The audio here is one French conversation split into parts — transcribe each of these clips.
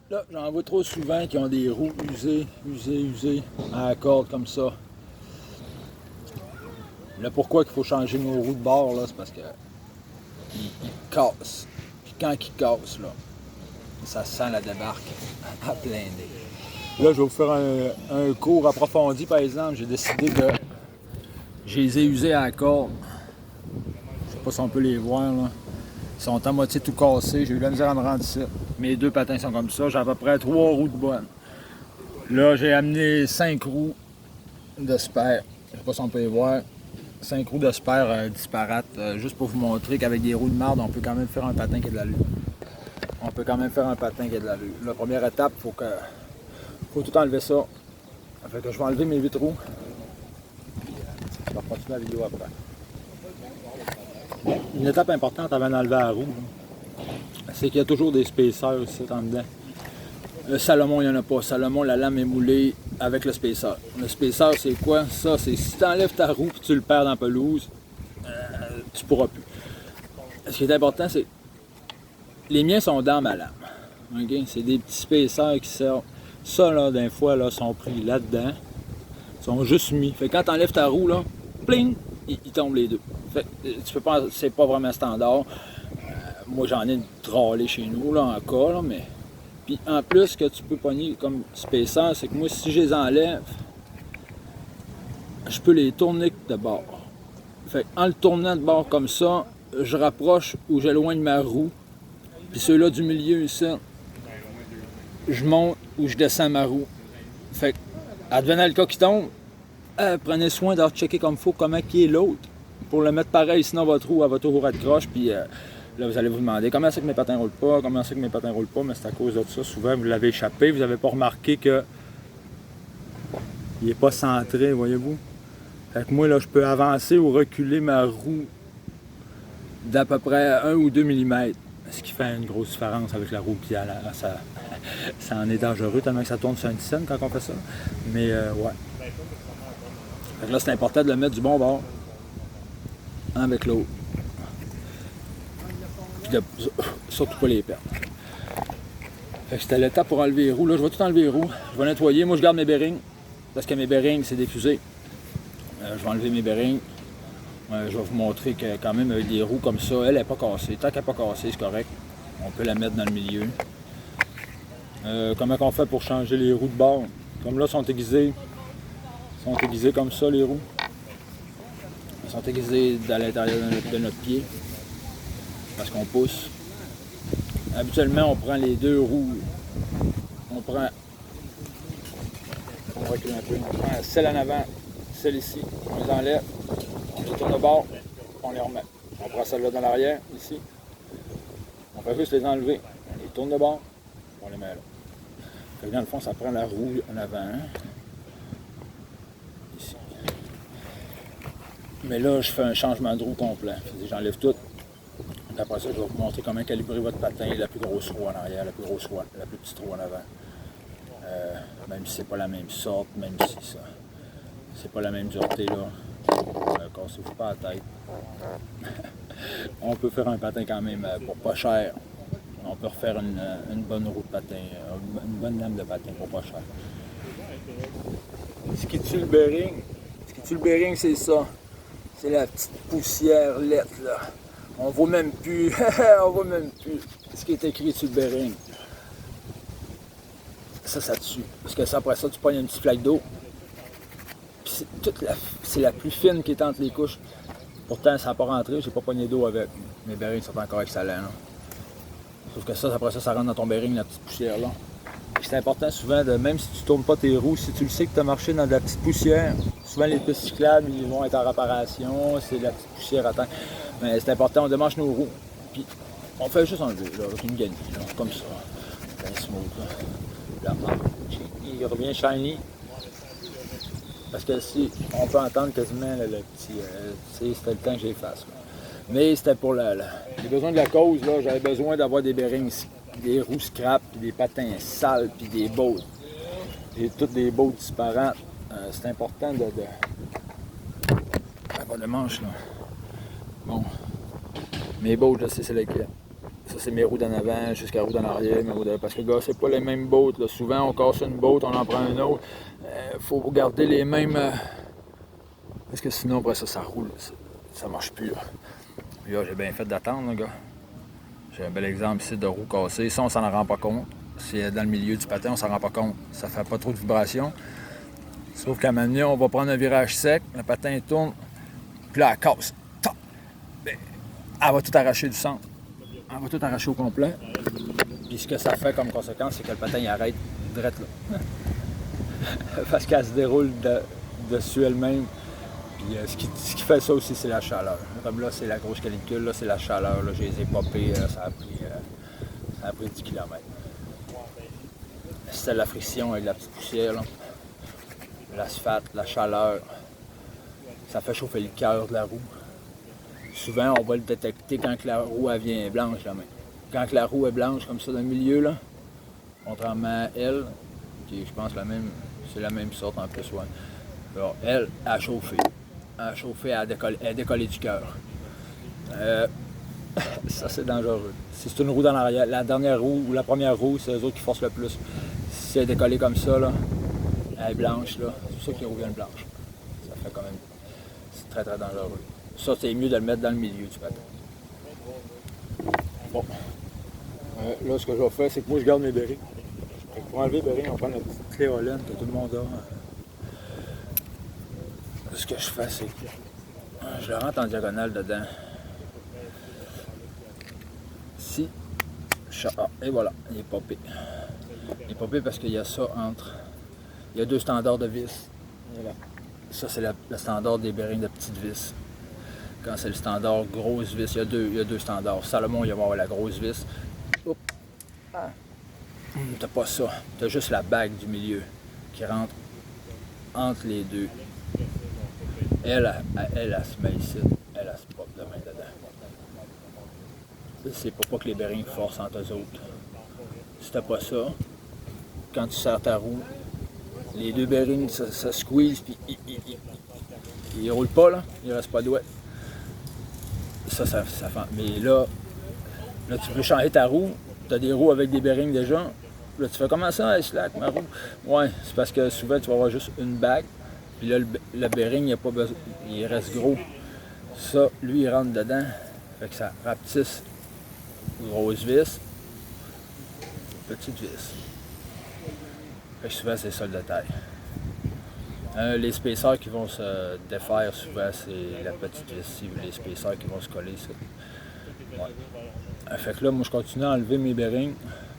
Là, j'en vois trop souvent qui ont des roues usées à la corde comme ça. Là, pourquoi il faut changer nos roues de bord, là, c'est parce que ils cassent. Puis quand ils cassent, là, ça sent la débarque à plein nez. Là, je vais vous faire un cours approfondi, par exemple. J'ai décidé que je les ai usés à la corde. Je sais pas si on peut les voir, là. Ils sont à moitié tout cassés. J'ai eu la misère à me rendre ici. Mes deux patins sont comme ça. J'ai à peu près 3 roues de bonne. Là, j'ai amené 5 roues de spare. Je sais pas si on peut les voir. 5 roues de spare disparates. Juste pour vous montrer qu'avec des roues de marde, on peut quand même faire un patin qui a de l'allure. On peut quand même faire un patin qui a de l'allure. La première étape, faut tout enlever ça. Fait que je vais enlever mes 8 roues. Je vais continuer la vidéo après. Une étape importante avant d'enlever la roue, c'est qu'il y a toujours des spacers ici en dedans. Le Salomon, il n'y en a pas. Salomon, la lame est moulée avec le spacer. Le spacer, c'est quoi? Ça, c'est si tu enlèves ta roue et tu le perds dans la pelouse, tu ne pourras plus. Ce qui est important, c'est les miens sont dans ma lame. Okay? C'est des petits spacers qui sortent. Ça, là, d'un fois, là, sont pris là-dedans. Ils sont juste mis. Fait que quand tu enlèves ta roue, là, pling, ils tombent les deux. Fait que, tu peux pas, c'est pas vraiment standard. Moi, j'en ai une tralée chez nous, là, en cas, là, mais... Puis en plus, ce que tu peux pogner comme spacer, c'est que moi, si je les enlève, je peux les tourner de bord. Fait en le tournant de bord comme ça, je rapproche ou j'éloigne ma roue. Puis ceux-là du milieu ici, je monte ou je descends ma roue. Fait que, advenant le cas qui tombe, prenez soin de checker comme il faut comment qui est l'autre. Pour le mettre pareil, sinon votre roue, elle va toujours être croche. Puis là, vous allez vous demander comment c'est que mes patins ne roulent pas, comment c'est que mes patins ne roulent pas, mais c'est à cause de ça. Souvent, vous l'avez échappé, vous n'avez pas remarqué que il n'est pas centré, voyez-vous. Fait que moi, là, je peux avancer ou reculer ma roue d'à peu près 1 ou 2 mm. Ce qui fait une grosse différence avec la roue qui a ça en est dangereux tellement que ça tourne sur un scène quand on fait ça. Mais ouais. Fait que là, c'est important de le mettre du bon bord avec l'autre. Puis de surtout pas les perdre. Fait que c'était l'étape pour enlever les roues. Là, je vais tout enlever les roues. Je vais nettoyer. Moi, je garde mes bearings. Parce que mes bearings, c'est des fusées. Je vais enlever mes bearings. Je vais vous montrer que quand même avec des roues comme ça, elle n'est pas cassée. Tant qu'elle n'est pas cassée, c'est correct. On peut la mettre dans le milieu. Comment on fait pour changer les roues de bord? Comme là, elles sont aiguisées. Elles sont aiguisées comme ça, les roues. Elles sont aiguisées à l'intérieur de notre pied. Parce qu'on pousse. Habituellement, on prend les deux roues. On recule un peu. On prend celle en avant, celle ici. On les enlève. On les tourne de bord. On les remet. On prend celle-là dans l'arrière, ici. On fait juste les enlever. On les tourne de bord. On les met là. Fait que dans le fond, ça prend la roue en avant. Ici. Mais là, je fais un changement de roue complet. J'enlève tout. Après ça, je vais vous montrer comment calibrer votre patin, la plus grosse roue en arrière, la plus grosse roue, la plus petite roue en avant. Même si c'est pas la même sorte, même si ça c'est pas la même dureté là, cassez-vous pas la tête. On peut faire un patin quand même pour pas cher. On peut refaire une bonne roue de patin, une bonne lame de patin pour pas cher. Ce qui tue le bearing, c'est ça. C'est la petite poussière lettre là. On voit même plus, on voit même plus ce qui est écrit sur le bearing. Ça tue. Parce que ça, après ça, tu pognes une petite flaque d'eau. C'est la plus fine qui est entre les couches. Pourtant, ça n'a pas rentré, j'ai pas pogné d'eau avec. Mes bearings sont encore excellents. Là. Sauf que ça, après ça, ça rentre dans ton bearing, la petite poussière là. C'est important souvent, même si tu ne tournes pas tes roues, si tu le sais que tu as marché dans de la petite poussière, souvent les pistes cyclables, ils vont être en réparation, c'est de la petite poussière à terre. Mais c'est important, on démanche nos roues. Puis on fait juste enlever, là, avec une guenille, comme ça. Bien smooth, là. Il revient shiny. Parce que si on peut entendre quasiment là, le petit. C'était le temps que j'efface. Mais c'était pour j'ai besoin de la cause, là, j'avais besoin d'avoir des bearings, des roues scrap, puis des patins sales, puis des bottes. J'ai toutes des bottes disparates. C'est important de. Ah, pas de manche, là. Bon. Mes bottes, je sais c'est lesquelles. Ça, Ça, c'est mes roues d'en avant jusqu'à roue d'en arrière. Parce que, gars, c'est pas les mêmes bottes. Là. Souvent, on casse une botte, on en prend une autre. Faut garder les mêmes. Parce que sinon, après ça roule. Ça marche plus. Là. Puis là, j'ai bien fait d'attendre, gars. J'ai un bel exemple ici de roue cassée. Ça, on s'en rend pas compte. C'est dans le milieu du patin, on s'en rend pas compte. Ça fait pas trop de vibrations. Sauf qu'à un moment donné, on va prendre un virage sec, le patin tourne, puis là, elle casse. Elle va tout arracher du centre. Elle va tout arracher au complet. Puis ce que ça fait comme conséquence, c'est que le patin il arrête direct là. Parce qu'elle se déroule dessus elle-même. Puis ce qui fait ça aussi, c'est la chaleur. Comme là, c'est la grosse canicule, là, c'est la chaleur. Là, je les ai popés, ça a pris 10 km. C'était la friction avec la petite poussière, là. L'asphalte, la chaleur. Ça fait chauffer le cœur de la roue. Souvent, on va le détecter quand la roue elle vient blanche. Là, quand la roue est blanche, comme ça, dans le milieu, là, contrairement à elle, qui je pense c'est la même sorte en plus. Ouais. Alors, elle a chauffé. Elle a chauffé, elle a décollé du cœur. Ça, c'est dangereux. Si c'est une roue dans l'arrière, la dernière roue ou la première roue, c'est eux autres qui forcent le plus. Si elle est décollée comme ça, là, elle est blanche, là, c'est pour ça que les roues viennent blanches. Ça fait quand même... C'est très, très dangereux. Ça, c'est mieux de le mettre dans le milieu du patin. Bon. Là, ce que je vais faire, c'est que moi, je garde mes bearings. Pour enlever les bearings, on prend la petite clé Holland que tout le monde a. Ce que je fais, c'est que je le rentre en diagonale dedans. Ici. Et voilà, il est popé. Il est popé parce qu'il y a ça entre... Il y a deux standards de vis. Voilà. Ça, c'est le standard des bearings de petites vis. Quand c'est le standard grosse vis, il y a deux standards. Salomon, il va avoir la grosse vis. Oups. Ah. T'as pas ça. T'as juste la bague du milieu qui rentre entre les deux. Elle se met ici. Elle se pop de main dedans. C'est pour pas que les bearings forcent entre eux autres. Si t'as pas ça, quand tu serres ta roue, les deux bearings, ça squeeze, puis ils roulent pas, là. Il reste pas de doigt. Ça fait. Mais là, tu veux changer ta roue. Tu as des roues avec des bearings déjà. Là, tu fais comment ça, slack, ma roue? Ouais, c'est parce que souvent, tu vas avoir juste une bague. Puis là, le bearing, il, a pas besoin, il reste gros. Ça, lui, il rentre dedans. Fait que ça rapetisse. Grosse vis. Petite vis. Fait que souvent, c'est ça le détail. Les spacers qui vont se défaire souvent, c'est la petite vis ici, les spacers qui vont se coller. Ouais. Fait que là, moi, je continue à enlever mes bearings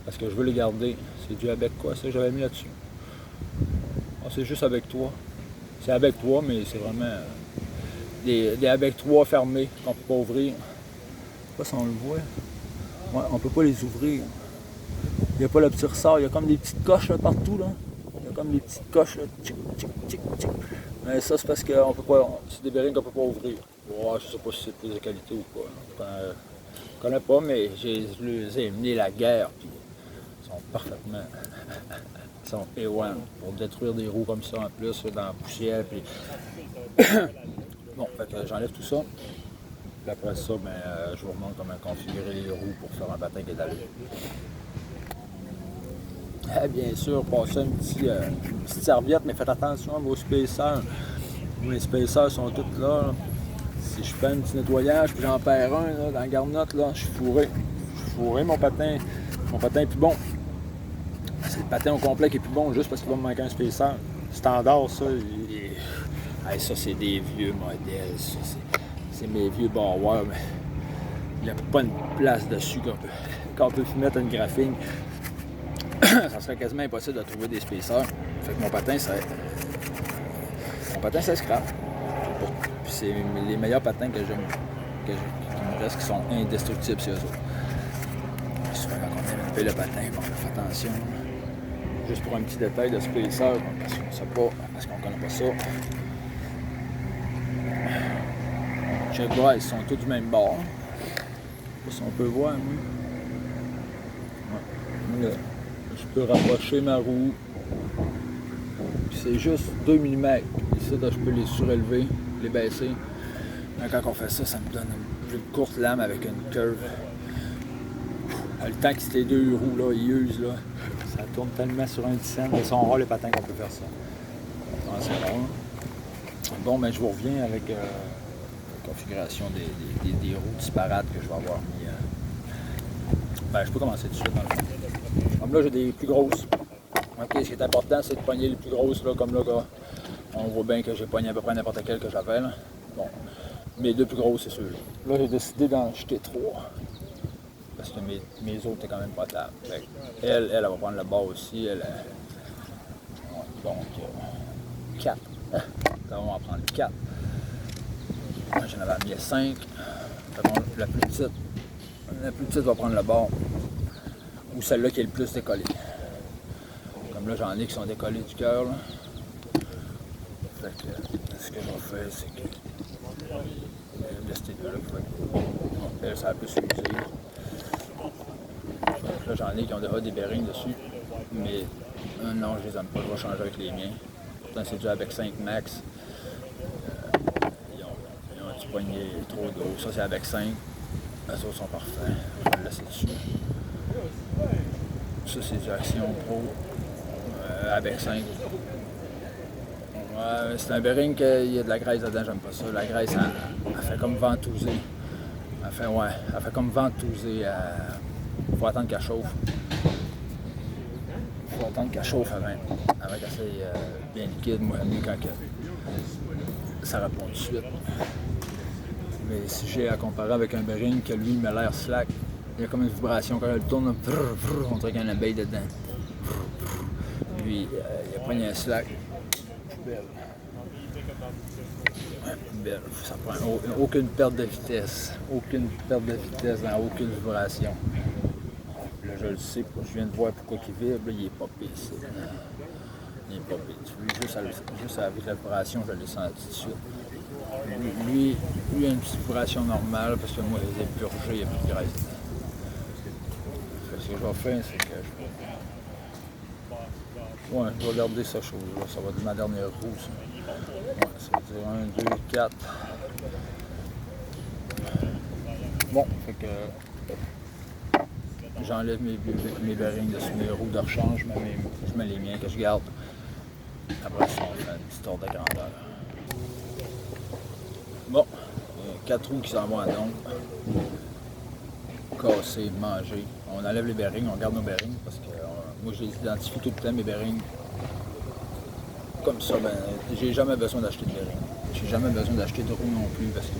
parce que je veux les garder. C'est du avec quoi, ça, j'avais mis là-dessus? Ah, c'est juste avec toi. C'est avec toi, mais c'est vraiment des avec toi fermés qu'on ne peut pas ouvrir. Je sais pas si on le voit. Ouais, on ne peut pas les ouvrir. Il n'y a pas le petit ressort, il y a comme des petites coches là, partout. Là. Il y a comme des petites coches. Là. Tchic, tchic, tchic, tchic. Mais ça, c'est parce que on peut pas, c'est des bearings qu'on ne peut pas ouvrir. Ouais, je ne sais pas si c'est plus de qualité ou pas. Je ne connais pas, mais je les ai mené la guerre. Puis ils sont parfaitement. Ils sont A1 pour détruire des roues comme ça en plus, dans la poussière. Puis... bon, fait que j'enlève tout ça. Puis après ça, ben, je vous remontre comment configurer les roues pour faire un patin qui est allé. Bien sûr, passez une petite serviette, mais faites attention à vos spacers. Mes spacers sont tous là. Si je fais un petit nettoyage, puis j'en perds un là, dans la garnotte, là, je suis fourré. Mon patin est plus bon. C'est le patin au complet qui est plus bon juste parce qu'il va me manquer un spacer. Standard, ça. Ça, c'est des vieux modèles. Ça, c'est mes vieux Bauer, mais il n'y a pas une place dessus qu'on peut mettre une graphine. Ça serait quasiment impossible de trouver des spacers. Fait que mon patin, ça scrap. Puis c'est les meilleurs patins qui me restent qui sont indestructibles, c'est eux autres. Souvent, quand on paye le patin, bon, on fait attention. Juste pour un petit détail de spacer, parce qu'on ne sait pas, parce qu'on ne connaît pas ça. Check voir, ils sont tous du même bord. Je sais pas si on peut voir, oui. Ouais. Là, je peux rapprocher ma roue. Puis c'est juste 2 mm. Ici, là, je peux les surélever, les baisser. Là, quand on fait ça, ça me donne une plus courte lame avec une curve Le temps que ces deux roues là, ils usent là, ça tourne tellement sur un 10 cents. Ils sont rares les patins qu'on peut faire ça. C'est rare. Bon, ben je vous reviens avec la configuration des roues disparates que je vais avoir mis. Ben, je peux commencer tout de suite dans le fond. Comme là, j'ai des plus grosses. Ok, ce qui est important, c'est de pogner les plus grosses, là, comme là, on voit bien que j'ai pogné à peu près n'importe quelle que j'avais. Là. Bon, mes deux plus grosses, c'est ceux-là. Là, j'ai décidé d'en jeter 3. Parce que mes autres étaient quand même potables. Elle va prendre le bas aussi. Elle, donc, 4. Ça va en prendre 4. Moi, j'en avais mis 5. La plus petite va prendre le bord. Ou celle-là qui est le plus décollée. Comme là, j'en ai qui sont décollés du cœur. Fait que ce que je vais faire, c'est que je laisse ces deux-là qui vont être. Elle, ça va plus s'user. Là, j'en ai qui ont déjà des bearings dessus. Mais non, je les aime pas. Je vais changer avec les miens. Pourtant, c'est du avec 5 max. Ils ont un petit poignet trop gros. Ça, c'est avec 5. Les autres sont parfaits. Je vais le laisser dessus. Ça, c'est du Action Pro avec 5. C'est un bearing qu'il y a de la graisse dedans, j'aime pas ça. La graisse, elle fait comme ventouser. Elle fait comme ventouser. Faut attendre qu'elle chauffe. Faut attendre qu'elle chauffe avant qu'elle soit bien liquide. Moi, j'aime mieux quand ça répond tout de suite. Mais si j'ai à comparer avec un bearing que lui, il m'a l'air slack, il y a comme une vibration quand elle tourne, on dirait qu'il y a une abeille dedans. Lui, il a pris un slack. Belle. Belle. Ça prend aucune perte de vitesse. Aucune perte de vitesse dans aucune vibration. Là, je le sais, je viens de voir pourquoi il vibre. Là, il est pas ici. Il est pas pire. Juste avec la vibration, je l'ai senti tout de suite. Lui, il a une petite vibration normale parce que moi, je les ai purgés, il n'y a plus de graisse dedans. Ce que je vais faire, c'est que je vais garder cette chose-là. Ça va être ma dernière roue, ça. Ouais, ça veut dire 1, 2, 4. Bon, fait que j'enlève mes bearings dessus mes roues de rechange, je mets les miens que je garde. Après ça, on fait une petite ordre de grandeur. Bon, 4 roues qui s'en vont à l'ombre. Casser, manger. On enlève les bearings, on garde nos bearings parce que moi je les identifie tout le temps, mes bearings. Comme ça, ben, j'ai jamais besoin d'acheter de bearings. J'ai jamais besoin d'acheter de roues non plus parce que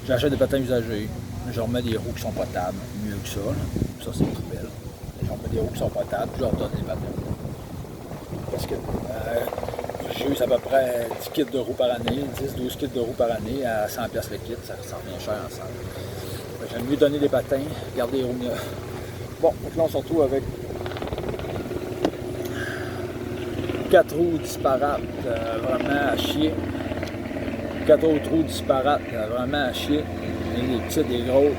j'achète des patins usagés. Je remets des roues qui sont potables, mieux que ça. Ça, c'est une poubelle. Je remets des roues qui sont potables, je leur donne des patins. Parce que j'use à peu près 10 kits de roues par année, 10-12 kits de roues par année à 100$ le kit, ça revient cher ensemble. J'aime mieux donner des patins, garder les roues neuves. Bon, donc là on se retrouve avec 4 roues disparates, vraiment à chier. 4 autres roues disparates, vraiment à chier. Des petites, des grosses.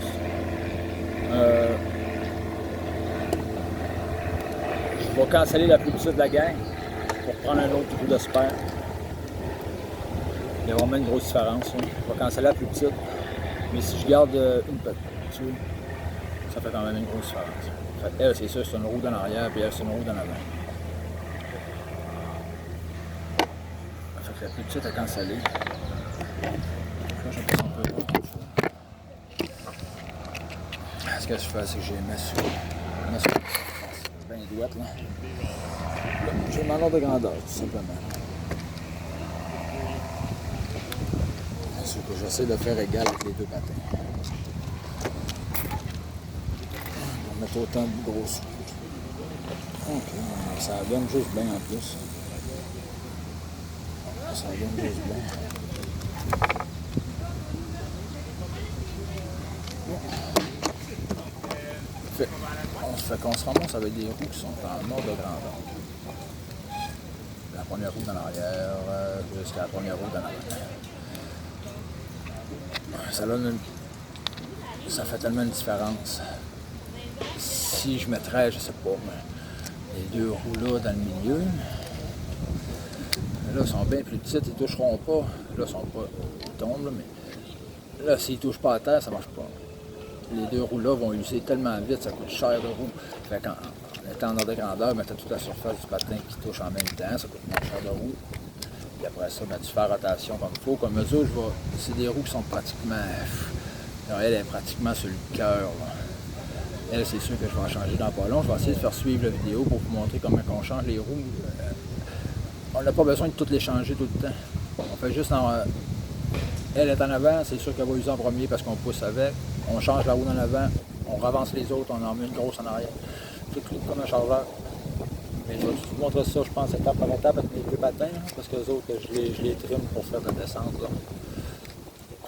Je vais canceller la plus petite de la gang pour prendre un autre roue de spare. Il y a vraiment une grosse différence. Hein. Je vais canceller la plus petite. Mais si je garde une petite, ça fait quand même une grosse différence. Fait, elle, c'est ça, c'est une roue dans l'arrière, puis elle, c'est une roue dans l'avant. Fait que la plus petite est cancellée. Là, je passe un peu voir comme ça. Ce que je fais, c'est que j'ai mis sur. C'est bien douette, là. J'ai mon ordre de grandeur, tout simplement. C'est que j'essaie de faire égal avec les deux patins. On va mettre autant de grosses. Ok, ça donne juste bien en plus. Ça donne juste bien. Fait qu'on se ramasse avec des roues qui sont en ordre de grandeur. La première roue dans l'arrière jusqu'à la première roue dans l'arrière. Ça fait tellement une différence. Si je mettrais, je sais pas, les deux roues là dans le milieu, là, ils sont bien plus petites, ils ne toucheront pas. Là, ils sont pas, ils tombent, là, mais là, s'ils ne touchent pas à terre, ça ne marche pas. les deux roues-là vont user tellement vite, ça coûte cher de roue. Fait qu'en étant en ordre de grandeur, tu as toute la surface du patin qui touche en même temps, ça coûte moins cher de roue. Puis après ça, tu fais rotation comme il faut. Comme mesure, c'est des roues qui sont pratiquement... Alors, elle est pratiquement sur le cœur. Elle, c'est sûr que je vais en changer dans pas long. Je vais essayer de faire suivre la vidéo pour vous montrer comment on change les roues. On n'a pas besoin de toutes les changer tout le temps. On fait juste en... Elle est en avant, c'est sûr qu'elle va user en premier parce qu'on pousse avec. On change la roue en avant, on ravance les autres, on en met une grosse en arrière. Tout comme un chargeur. Mais je vais vous montrer ça, je pense, étape par étape avec mes deux patins, parce que les autres, je les trime pour faire de la descente.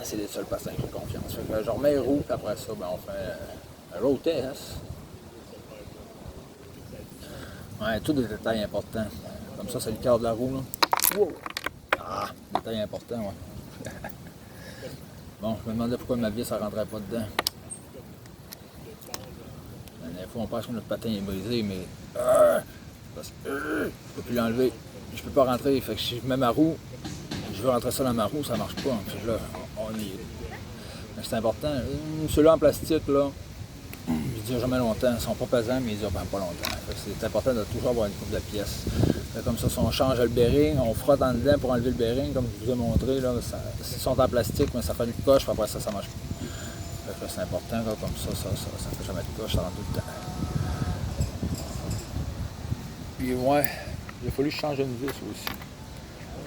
C'est les seuls patins que j'ai confiance. Fait que je remets les roues, puis après ça, on fait un road test. Ouais, tout des détails importants. Comme ça, c'est le cœur de la roue. Là. Wow. Ah, détail important, ouais. Bon, je me demandais pourquoi ma vis ne rentrait pas dedans. La dernière fois, on pense que notre patin est brisé, mais parce que je ne peux plus l'enlever. Je ne peux pas rentrer. Fait que si je mets ma roue, je veux rentrer ça dans ma roue, ça ne marche pas. Fait que là, on est... Mais c'est important. Ceux-là en plastique, là, ils durent jamais longtemps. Ils ne sont pas pesants, mais ils durent pas longtemps. C'est important de toujours avoir une coupe de pièces. Comme ça, si on change le bearing, on frotte en dedans pour enlever le bearing, comme je vous ai montré. S'ils sont en plastique, mais ça fait une coche, puis après ça, ça marche pas. C'est important, là, comme ça fait jamais de coche, ça rentre tout le temps. Puis ouais, il a fallu que je change une vis aussi.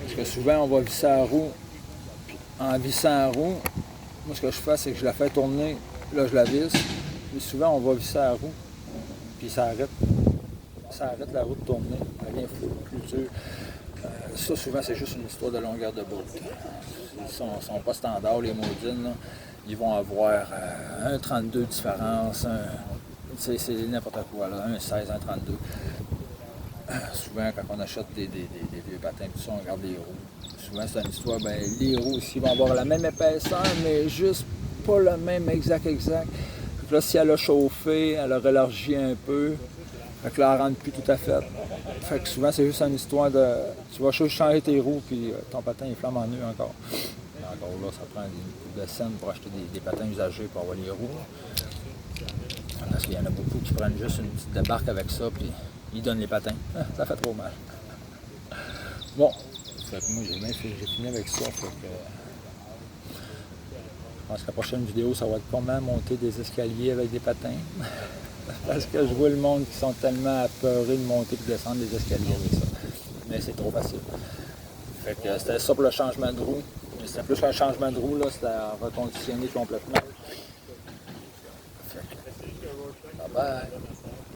Parce que souvent, on va visser la roue. Puis en vissant la roue, moi, ce que je fais, c'est que je la fais tourner. Là, je la visse. Mais souvent, on va visser la roue. Puis ça arrête. Ça arrête la roue de tourner. Elle devient plus dure. Ça, souvent, c'est juste une histoire de longueur de bout. Ils sont pas standards, les Modines. Là. Ils vont avoir 1,32 de différence. C'est n'importe quoi, là. 1,16, 1,32. Souvent, quand on achète des vieux patins, tout ça, on regarde les roues. Souvent, c'est une histoire, les roues aussi vont avoir la même épaisseur, mais juste pas le même exact. Donc là, si elle a chauffé, elle a élargi un peu. Fait que là, elle rentre plus tout à fait. Fait que souvent, c'est juste une histoire de... Tu vas juste changer tes roues, puis ton patin, il flamme en nœud encore. Et encore là, ça prend une coupe de scène pour acheter des patins usagés pour avoir les roues. Parce qu'il y en a beaucoup qui prennent juste une petite débarque avec ça, puis ils donnent les patins. Ça fait trop mal. Bon, fait que moi, j'ai fini avec ça. Fait que, je pense que la prochaine vidéo, ça va être comment monter des escaliers avec des patins. Parce que je vois le monde qui sont tellement apeurés de monter et de descendre des escaliers avec ça. Mais c'est trop facile. Fait que c'était ça pour le changement de roue. C'était plus qu'un changement de roue, là, c'était à reconditionner complètement. Fait que, bye bye.